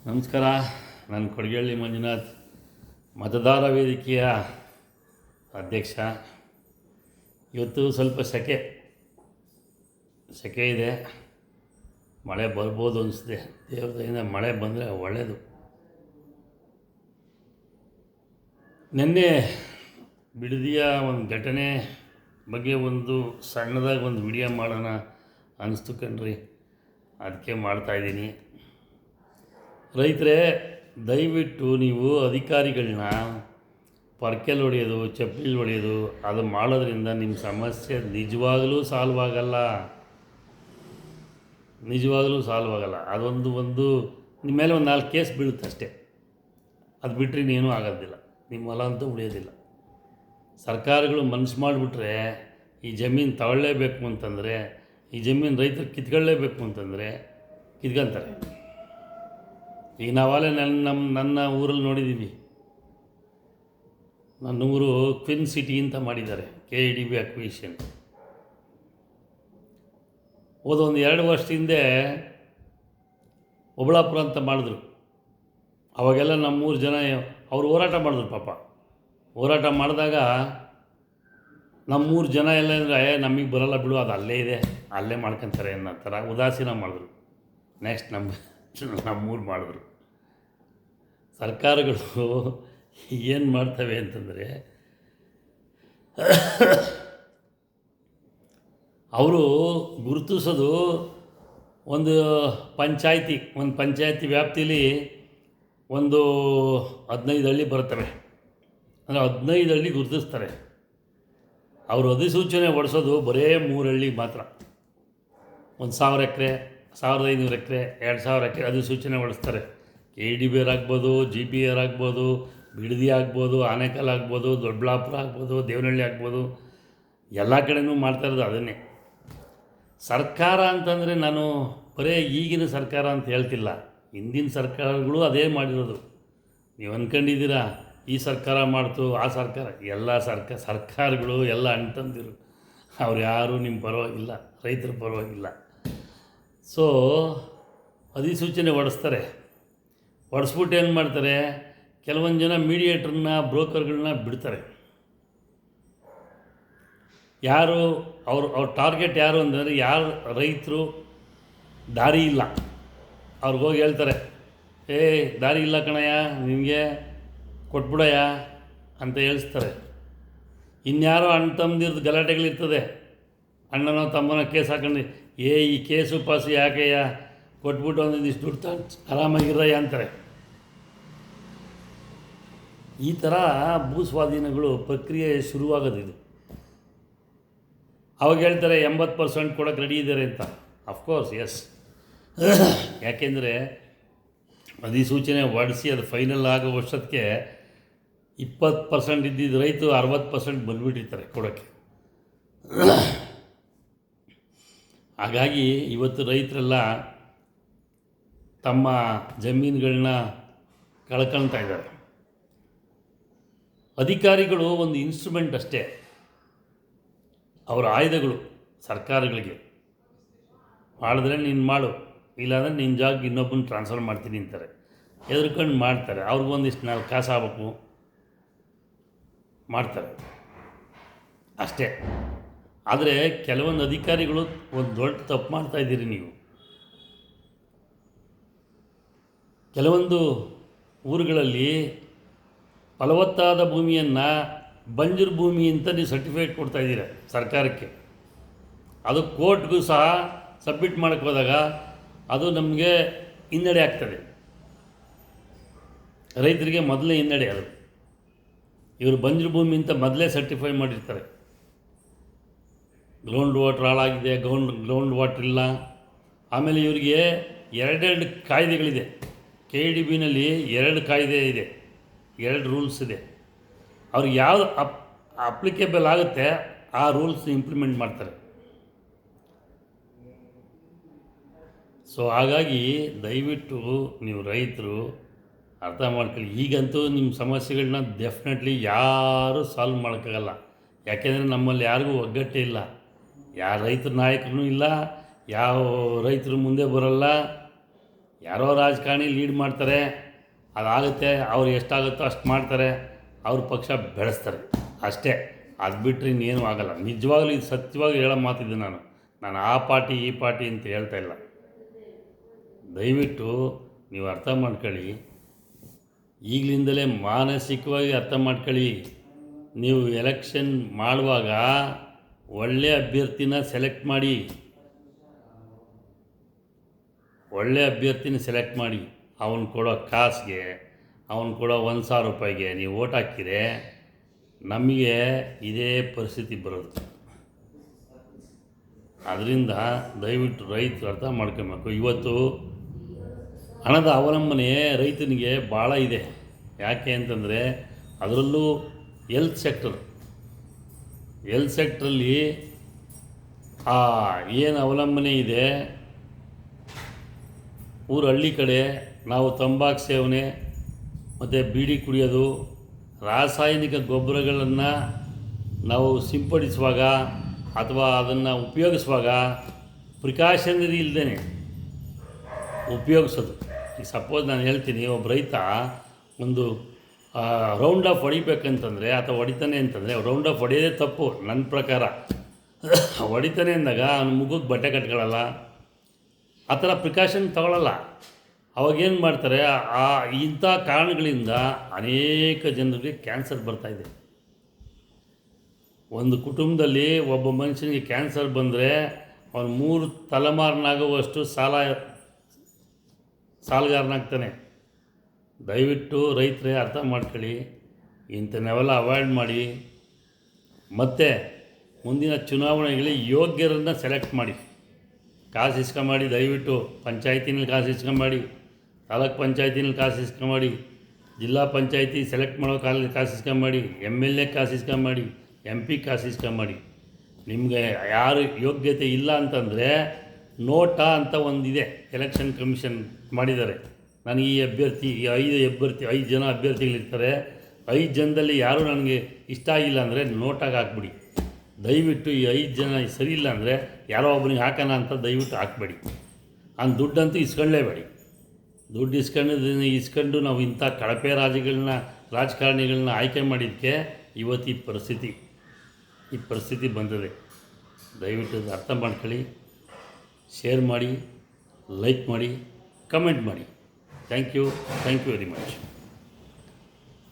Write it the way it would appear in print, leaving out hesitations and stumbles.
ನಮಸ್ಕಾರ. ನಾನು ಕೊಡಗೇಳ್ಳಿ ಮಂಜುನಾಥ್, ಮತದಾರ ವೇದಿಕೆಯ ಅಧ್ಯಕ್ಷ. ಇವತ್ತು ಸ್ವಲ್ಪ ಸೆಕೆ ಇದೆ, ಮಳೆ ಬರ್ಬೋದು ಅನಿಸಿದೆ. ದೇವ್ರ ದಯೆಯಿಂದ ಮಳೆ ಬಂದರೆ ಒಳ್ಳೆಯದು. ನಿನ್ನೆ ಬಿಡದಿಯ ಒಂದು ಘಟನೆ ಬಗ್ಗೆ ಒಂದು ಸಣ್ಣದಾಗಿ ಒಂದು ವಿಡಿಯೋ ಮಾಡೋಣ ಅನ್ನಿಸ್ತು ಕಣ್ರಿ, ಅದಕ್ಕೆ ಮಾಡ್ತಾಯಿದ್ದೀನಿ. ರೈತರೇ, ದಯವಿಟ್ಟು ನೀವು ಅಧಿಕಾರಿಗಳನ್ನ ಪರ್ಕೆಲ್ ಹೊಡೆಯೋದು, ಚಪ್ಪಲಿ ಹೊಡೆಯೋದು ಅದು ಮಾಡೋದ್ರಿಂದ ನಿಮ್ಮ ಸಮಸ್ಯೆ ನಿಜವಾಗಲೂ ಸಾಲ್ವ್ ಆಗಲ್ಲ. ಅದೊಂದು ನಿಮ್ಮ ಮೇಲೆ ಒಂದು 4 ಕೇಸ್ ಬೀಳುತ್ತೆ ಅಷ್ಟೇ. ಅದು ಬಿಟ್ಟರೆ ಇನ್ನೇನೂ ಆಗೋದಿಲ್ಲ, ನಿಮ್ಮ ಹೊಲ ಅಂತೂ ಉಳಿಯೋದಿಲ್ಲ. ಸರ್ಕಾರಗಳು ಮನಸ್ಸು ಮಾಡಿಬಿಟ್ರೆ ಈ ಜಮೀನು ತಗೊಳ್ಳೇಬೇಕು ಅಂತಂದರೆ, ಈ ಜಮೀನು ರೈತರು ಕಿತ್ಕೊಳ್ಳೇಬೇಕು ಅಂತಂದರೆ ಕಿತ್ಕೊಂತಾರೆ. ಈಗ ನಾವಾಗಲೇ ನನ್ನ ಊರಲ್ಲಿ ನೋಡಿದ್ದೀವಿ. ನನ್ನ ಊರು ಕ್ವಿನ್ ಸಿಟಿ ಅಂತ ಮಾಡಿದ್ದಾರೆ, KEDB ಅಕ್ವಿಷನ್. ಒಂದು 2 ವರ್ಷದ ಹಿಂದೆ ಒಬಳಾಪುರ ಅಂತ ಮಾಡಿದ್ರು. ಅವಾಗೆಲ್ಲ ನಮ್ಮೂರು ಜನ ಅವರು ಹೋರಾಟ ಮಾಡಿದ್ರು. ಪಾಪ ಹೋರಾಟ ಮಾಡಿದಾಗ ನಮ್ಮೂರು ಜನ ಎಲ್ಲ ಅಂದರೆ ನಮಗೆ ಬರೋಲ್ಲ ಬಿಡು, ಅದು ಅಲ್ಲೇ ಇದೆ, ಅಲ್ಲೇ ಮಾಡ್ಕೊತಾರೆ ಅನ್ನೋ ಥರ ಉದಾಸೀನ ಮಾಡಿದ್ರು. ನೆಕ್ಸ್ಟ್ ನಮ್ಮೂರು ಮಾಡಿದ್ರು. ಸರ್ಕಾರಗಳು ಏನು ಮಾಡ್ತವೆ ಅಂತಂದರೆ, ಅವರು ಗುರುತಿಸೋದು ಒಂದು ಪಂಚಾಯತಿ ವ್ಯಾಪ್ತಿಯಲ್ಲಿ ಒಂದು 15 ಹಳ್ಳಿ ಬರ್ತವೆ. ಅಂದರೆ 15 ಹಳ್ಳಿ ಗುರುತಿಸ್ತಾರೆ. ಅವರು ಅಧಿಸೂಚನೆ ಹೊಡಿಸೋದು ಬರೇ 3 ಹಳ್ಳಿಗೆ ಮಾತ್ರ. 1,000 ಎಕರೆ, 1,500 ಎಕರೆ, 2,000 ಎಕರೆ ಅಧಿಸೂಚನೆ ಹೊಡಿಸ್ತಾರೆ. KEDB ಆಗ್ಬೋದು, GPR ಆಗ್ಬೋದು, ಬಿಡದಿ ಆಗ್ಬೋದು, ಆನೇಕಲ್ ಆಗ್ಬೋದು, ದೊಡ್ಡಬಳ್ಳಾಪುರ ಆಗ್ಬೋದು, ದೇವನಹಳ್ಳಿ ಆಗ್ಬೋದು, ಎಲ್ಲ ಕಡೆಯೂ ಮಾಡ್ತಾಯಿರೋದು ಅದನ್ನೇ. ಸರ್ಕಾರ ಅಂತಂದರೆ ನಾನು ಬರೀ ಈಗಿನ ಸರ್ಕಾರ ಅಂತ ಹೇಳ್ತಿಲ್ಲ, ಹಿಂದಿನ ಸರ್ಕಾರಗಳು ಅದೇ ಮಾಡಿರೋದು. ನೀವು ಅಂದ್ಕೊಂಡಿದ್ದೀರಾ ಈ ಸರ್ಕಾರ ಮಾಡ್ತು, ಆ ಸರ್ಕಾರ, ಎಲ್ಲ ಸರ್ಕಾರಗಳು ಎಲ್ಲ ಅಂಟಂದಿರು. ಅವ್ರು ಯಾರೂ ನಿಮ್ಮ ಪರವಾಗಿಲ್ಲ, ರೈತರ ಪರವಾಗಿಲ್ಲ. ಸೊ ಅಧಿಸೂಚನೆ ಹೊಡೆಸ್ಬಿಟ್ಟು ಏನು ಮಾಡ್ತಾರೆ, ಕೆಲವೊಂದು ಜನ ಮೀಡಿಯೇಟ್ರನ್ನ, ಬ್ರೋಕರ್ಗಳನ್ನ ಬಿಡ್ತಾರೆ. ಯಾರು ಅವ್ರ ಟಾರ್ಗೆಟ್ ಯಾರು ಅಂದರೆ, ಯಾರು ರೈತರು ದಾರಿ ಇಲ್ಲ ಅವ್ರಿಗೋಗಿ ಹೇಳ್ತಾರೆ, ದಾರಿ ಇಲ್ಲ ಕಣಯ್ಯ, ನಿನಗೆ ಕೊಟ್ಬಿಡಯ್ಯ ಅಂತ ಹೇಳಿಸ್ತಾರೆ. ಇನ್ಯಾರೋ ಅಣ್ಣ ತಮ್ಮದಿರ್ದು ಗಲಾಟೆಗಳಿರ್ತದೆ, ಅಣ್ಣನೋ ತಮ್ಮನೋ ಕೇಸ್ ಹಾಕೊಂಡು, ಈ ಕೇಸು ಪಾಸು ಯಾಕೆಯ್ಯ, ಕೊಟ್ಬಿಟ್ಟು ಒಂದಿಷ್ಟು ದುಡ್ಡು ಆರಾಮಾಗಿರಯ್ಯ ಅಂತಾರೆ. ಈ ಥರ ಭೂಸ್ವಾಧೀನಗಳು ಪ್ರಕ್ರಿಯೆ ಶುರುವಾಗೋದಿದು. ಅವಾಗ ಹೇಳ್ತಾರೆ 80% ಕೊಡೋಕ್ಕೆ ರೆಡಿ ಇದ್ದಾರೆ ಅಂತ. ಅಫ್ಕೋರ್ಸ್ ಎಸ್, ಯಾಕೆಂದರೆ ಅಧಿಸೂಚನೆ ಹೊಡಿಸಿ ಅದು ಫೈನಲ್ ಆಗೋ ವರ್ಷಕ್ಕೆ 20% ಇದ್ದಿದ್ದು ರೈತರು 60% ಬಂದುಬಿಟ್ಟಿರ್ತಾರೆ ಕೊಡೋಕ್ಕೆ. ಹಾಗಾಗಿ ಇವತ್ತು ರೈತರೆಲ್ಲ ತಮ್ಮ ಜಮೀನುಗಳನ್ನ ಕಳ್ಕೊಳ್ತಾ ಇದ್ದಾರೆ. ಅಧಿಕಾರಿಗಳು ಒಂದು ಇನ್ಸ್ಟ್ರೂಮೆಂಟ್ ಅಷ್ಟೇ, ಅವರ ಆಯುಧಗಳು ಸರ್ಕಾರಗಳಿಗೆ. ಮಾಡಿದ್ರೆ ನೀನು ಮಾಡು, ಇಲ್ಲಾಂದರೆ ನಿನ್ನ ಜಾಗ ಇನ್ನೊಬ್ಬನ ಟ್ರಾನ್ಸ್ಫರ್ ಮಾಡ್ತೀನಿ ಅಂತಾರೆ. ಹೆದರ್ಕೊಂಡು ಮಾಡ್ತಾರೆ. ಅವ್ರಿಗೊಂದಿಷ್ಟು 4 ಕಾಸು ಆಗಬೇಕು, ಮಾಡ್ತಾರೆ ಅಷ್ಟೇ. ಆದರೆ ಕೆಲವೊಂದು ಅಧಿಕಾರಿಗಳು ಒಂದು ದೊಡ್ಡ ತಪ್ಪು ಮಾಡ್ತಾಯಿದ್ದೀರಿ ನೀವು. ಕೆಲವೊಂದು ಊರುಗಳಲ್ಲಿ ಫಲವತ್ತಾದ ಭೂಮಿಯನ್ನು ಬಂಜರು ಭೂಮಿ ಅಂತ ನೀವು ಸರ್ಟಿಫಿಕೇಟ್ ಕೊಡ್ತಾಯಿದ್ದೀರ ಸರ್ಕಾರಕ್ಕೆ. ಅದು ಕೋರ್ಟ್ಗೂ ಸಹ ಸಬ್ಮಿಟ್ ಮಾಡೋಕ್ಕೆ ಹೋದಾಗ ಅದು ನಮಗೆ ಹಿನ್ನಡೆ ಆಗ್ತದೆ. ರೈತರಿಗೆ ಮೊದಲೇ ಹಿನ್ನಡೆ ಅದು. ಇವರು ಬಂಜರು ಭೂಮಿ ಅಂತ ಮೊದಲೇ ಸರ್ಟಿಫೈ ಮಾಡಿರ್ತಾರೆ. ಗ್ರೌಂಡ್ ವಾಟರ್ ಹಾಳಾಗಿದೆ, ಗ್ರೌಂಡ್ ವಾಟರ್ ಇಲ್ಲ. ಆಮೇಲೆ ಇವರಿಗೆ 2 ಕಾಯ್ದೆಗಳಿದೆ. KEDBನಲ್ಲಿ 2 ಕಾಯ್ದೆ ಇದೆ, 2 ರೂಲ್ಸ್ ಇದೆ. ಅವ್ರಿಗೆ ಯಾವುದು ಅಪ್ಲಿಕೇಬಲ್ ಆಗುತ್ತೆ ಆ ರೂಲ್ಸ್ ಇಂಪ್ಲಿಮೆಂಟ್ ಮಾಡ್ತಾರೆ. ಸೊ ಹಾಗಾಗಿ ದಯವಿಟ್ಟು ನೀವು ರೈತರು ಅರ್ಥ ಮಾಡ್ಕೊಳ್ಳಿ. ಈಗಂತೂ ನಿಮ್ಮ ಸಮಸ್ಯೆಗಳನ್ನ ಡೆಫಿನೆಟ್ಲಿ ಯಾರೂ ಸಾಲ್ವ್ ಮಾಡೋಕ್ಕಾಗಲ್ಲ. ಯಾಕೆಂದರೆ ನಮ್ಮಲ್ಲಿ ಯಾರಿಗೂ ಒಗ್ಗಟ್ಟೇ ಇಲ್ಲ. ಯಾವ ರೈತರ ನಾಯಕನೂ ಇಲ್ಲ, ಯಾವ ರೈತರು ಮುಂದೆ ಬರೋಲ್ಲ. ಯಾರೋ ರಾಜಕಾರಣಿ ಲೀಡ್ ಮಾಡ್ತಾರೆ, ಅದಾಗುತ್ತೆ, ಅವ್ರು ಎಷ್ಟಾಗುತ್ತೋ ಅಷ್ಟು ಮಾಡ್ತಾರೆ, ಅವ್ರ ಪಕ್ಷ ಬೆಳೆಸ್ತಾರೆ ಅಷ್ಟೇ. ಅದು ಬಿಟ್ಟರೆ ಇನ್ನೇನು ಆಗಲ್ಲ. ನಿಜವಾಗ್ಲೂ ಇದು ಸತ್ಯವಾಗಿ ಹೇಳೋ ಮಾತಿದ್ದು ನಾನು ಆ ಪಾರ್ಟಿ ಈ ಪಾರ್ಟಿ ಅಂತ ಹೇಳ್ತಾ ಇಲ್ಲ. ದಯವಿಟ್ಟು ನೀವು ಅರ್ಥ ಮಾಡ್ಕೊಳ್ಳಿ, ಈಗಲಿಂದಲೇ ಮಾನಸಿಕವಾಗಿ ಅರ್ಥ ಮಾಡ್ಕೊಳ್ಳಿ. ನೀವು ಎಲೆಕ್ಷನ್ ಮಾಡುವಾಗ ಒಳ್ಳೆಯ ಅಭ್ಯರ್ಥಿನ ಸೆಲೆಕ್ಟ್ ಮಾಡಿ, ಒಳ್ಳೆಯ ಅಭ್ಯರ್ಥಿನ ಸೆಲೆಕ್ಟ್ ಮಾಡಿ. ಅವನು ಕೊಡೋ ಕಾಸಿಗೆ, ಅವನು ಕೊಡೋ 1,000 ರೂಪಾಯಿಗೆ ನೀವು ಓಟ್ ಹಾಕಿದರೆ ನಮಗೆ ಇದೇ ಪರಿಸ್ಥಿತಿ ಬರೋದು. ಅದರಿಂದ ದಯವಿಟ್ಟು ರೈತರು ಅರ್ಥ ಮಾಡ್ಕೊಬೇಕು. ಇವತ್ತು ಹಣದ ಅವಲಂಬನೆ ರೈತನಿಗೆ ಭಾಳ ಇದೆ. ಯಾಕೆ ಅಂತಂದರೆ ಅದರಲ್ಲೂ ಹೆಲ್ತ್ ಸೆಕ್ಟ್ರಲ್ಲಿ ಏನು ಅವಲಂಬನೆ ಇದೆ. ಹಳ್ಳಿ ಕಡೆ ನಾವು ತಂಬಾಕು ಸೇವನೆ ಮತ್ತು ಬೀಡಿ ಕುಡಿಯೋದು, ರಾಸಾಯನಿಕ ಗೊಬ್ಬರಗಳನ್ನು ನಾವು ಸಿಂಪಡಿಸುವಾಗ ಅಥವಾ ಅದನ್ನು ಉಪಯೋಗಿಸುವಾಗ ಪ್ರಿಕಾಷನರಿ ಇಲ್ಲದೇ ಉಪಯೋಗಿಸೋದು. ಈಗ ಸಪೋಸ್ ನಾನು ಹೇಳ್ತೀನಿ, ಒಬ್ಬ ರೈತ ಒಂದು ರೌಂಡ್ ಆಫ್ ಹೊಡಿಬೇಕಂತಂದರೆ ಅಥವಾ ಹೊಡಿತಾನೆ ಅಂತಂದರೆ, ರೌಂಡ್ ಆಫ್ ಹೊಡೆಯೋದೇ ತಪ್ಪು ನನ್ನ ಪ್ರಕಾರ. ಹೊಡಿತಾನೆ ಅಂದಾಗ ಅವನ ಮುಖಕ್ಕೆ ಬಟ್ಟೆ ಕಟ್ಕೊಳ್ಳಲ್ಲ, ಆ ಥರ ಪ್ರಿಕಾಷನ್ ತಗೊಳ್ಳಲ್ಲ. ಅವಾಗೇನು ಮಾಡ್ತಾರೆ, ಇಂಥ ಕಾರಣಗಳಿಂದ ಅನೇಕ ಜನರಿಗೆ ಕ್ಯಾನ್ಸರ್ ಬರ್ತಾಯಿದೆ. ಒಂದು ಕುಟುಂಬದಲ್ಲಿ ಒಬ್ಬ ಮನುಷ್ಯನಿಗೆ ಕ್ಯಾನ್ಸರ್ ಬಂದರೆ ಅವನು 3 ತಲೆಮಾರಿನಾಗುವಷ್ಟು ಸಾಲಗಾರನಾಗ್ತಾನೆ. ದಯವಿಟ್ಟು ರೈತರೇ ಅರ್ಥ ಮಾಡ್ಕೊಳ್ಳಿ, ಇಂಥನ್ನೆಲ್ಲ ಅವಾಯ್ಡ್ ಮಾಡಿ. ಮತ್ತು ಮುಂದಿನ ಚುನಾವಣೆಗಳಿಗೆ ಯೋಗ್ಯರನ್ನು ಸೆಲೆಕ್ಟ್ ಮಾಡಿ. ಕಾಸು ಇಸ್ಕೊಂಬಾಡಿ, ದಯವಿಟ್ಟು ಪಂಚಾಯತಿನಲ್ಲಿ ಕಾಸು ಇಸ್ಕೊಂಬಾಡಿ, ತಾಲೂಕು ಪಂಚಾಯತಿನಲ್ಲಿ ಕಾಸು ಇಸ್ಕೊಂಬಾಡಿ, ಜಿಲ್ಲಾ ಪಂಚಾಯತಿ ಸೆಲೆಕ್ಟ್ ಮಾಡೋ ಕಾಸು ಇಸ್ಕೊಂಬಾಡಿ, MLA ಕಾಸು ಇಸ್ಕೊಂಬಾಡಿ, MP ಕಾಸು ಇಸ್ಕೊಂಬಾಡಿ. ನಿಮಗೆ ಯಾರು ಯೋಗ್ಯತೆ ಇಲ್ಲ ಅಂತಂದರೆ ನೋಟಾ ಅಂತ ಒಂದಿದೆ, ಎಲೆಕ್ಷನ್ ಕಮಿಷನ್ ಮಾಡಿದ್ದಾರೆ. ನನಗೆ ಈ ಅಭ್ಯರ್ಥಿ, ಈ 5 ಜನ ಅಭ್ಯರ್ಥಿಗಳಿರ್ತಾರೆ, 5 ಜನದಲ್ಲಿ ಯಾರೂ ನನಗೆ ಇಷ್ಟ ಆಗಿಲ್ಲ ಅಂದರೆ ನೋಟಾಗಿ ಹಾಕ್ಬಿಡಿ. ದಯವಿಟ್ಟು ಈ 5 ಜನ ಸರಿ ಇಲ್ಲ ಅಂದರೆ ಯಾರೋ ಒಬ್ಬನಿಗೆ ಹಾಕೋಣ ಅಂತ ದಯವಿಟ್ಟು ಹಾಕಬೇಡಿ. ದುಡ್ಡಂತೂ ಇಸ್ಕೊಳ್ಳೇಬೇಡಿ. ದುಡ್ಡು ಇಸ್ಕೊಂಡು ನಾವು ಇಂಥ ಕಳಪೆ ರಾಜಕಾರಣಿಗಳನ್ನ ಆಯ್ಕೆ ಮಾಡಿದ್ದಕ್ಕೆ ಇವತ್ತು ಈ ಪರಿಸ್ಥಿತಿ ಬಂದಿದೆ. ದಯವಿಟ್ಟು ಅರ್ಥ ಮಾಡ್ಕೊಳ್ಳಿ. ಶೇರ್ ಮಾಡಿ, ಲೈಕ್ ಮಾಡಿ, ಕಮೆಂಟ್ ಮಾಡಿ. Thank you very much.